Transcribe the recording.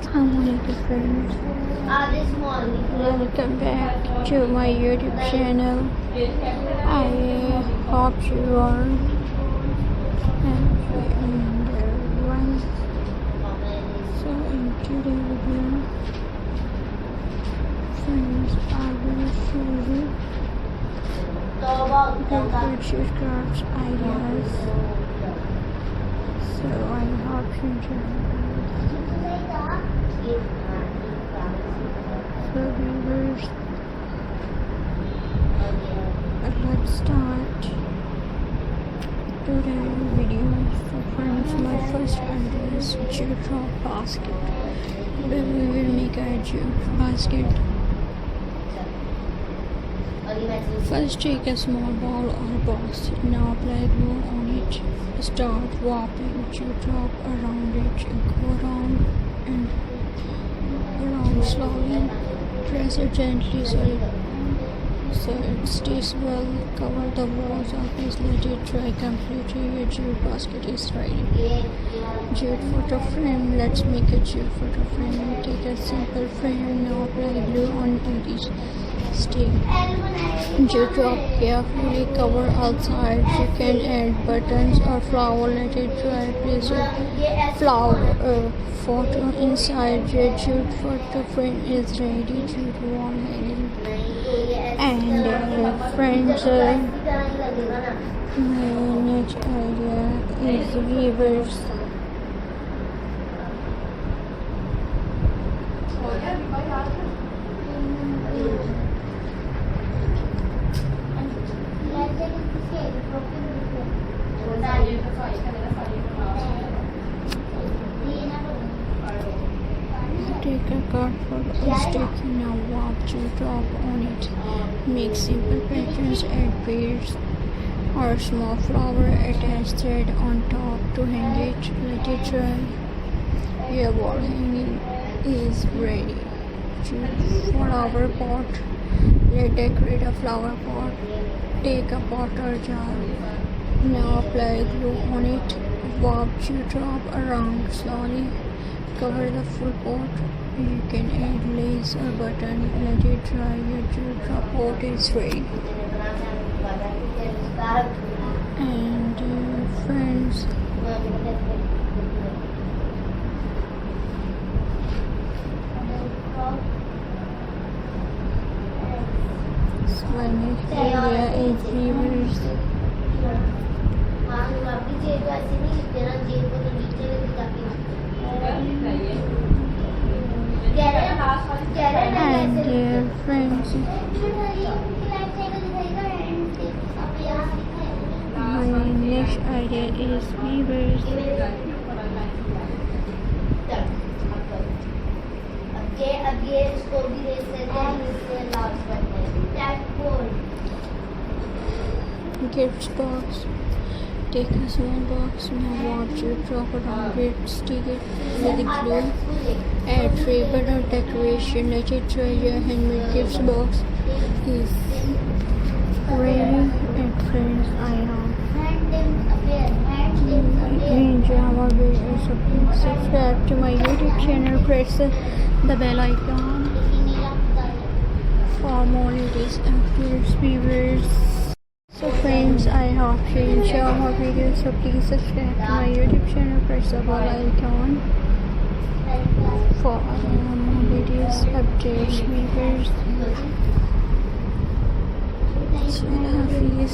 Assalamualaikum friends, welcome back to my YouTube channel. I hope you are everyone. So in today's video, friends, I will show you the Jute crafts ideas. So I hope you enjoy. So viewers, let's start today's video. So friends, my first idea is jute rope basket. Today we will make a jute basket. First take a small ball or box. Now apply glue on it. Start wrapping jute rope around it. Go around and around slowly. Press it gently so it stays well. Cover the walls of this. Let it dry completely. Your jute basket is ready. Jute photo frame. Let's make a jute photo frame. Take a simple frame. Now apply glue on each stick. Jute rope carefully. Cover all sides. You can add buttons or flower. Let it dry. Place a flower photo inside. Your jute photo frame is ready. Jute wall hanging. And friends, my next idea is weavers. Take a cardboard or stick. Now wrap jute rope on it. Make simple patterns, add beads or small flower, attach thread on top to hang it. Let it dry. Your wall hanging is ready. Jute flower pot. Let's decorate a flower pot. Take a pot or jar. Now apply glue on it. Wrap jute rope around slowly. Cover the full pot. You can add lace or button. Let it dry. Your jute rope pot is ready. And friends, so my next idea is weavers. And friends, my next idea is weavers. Gift box. Take a small box. Now wrap jute rope around it. Stick it with glue. Add ribbon or decoration. Let it dry. Your handmade gift box is ready. And friends, I hope you enjoy our video. So please subscribe to my YouTube channel. Press the bell icon for more latest updates, viewers. So friends, I hope you enjoy our video. So please subscribe to my YouTube channel. Press the bell icon for more latest updates, viewers. So happy.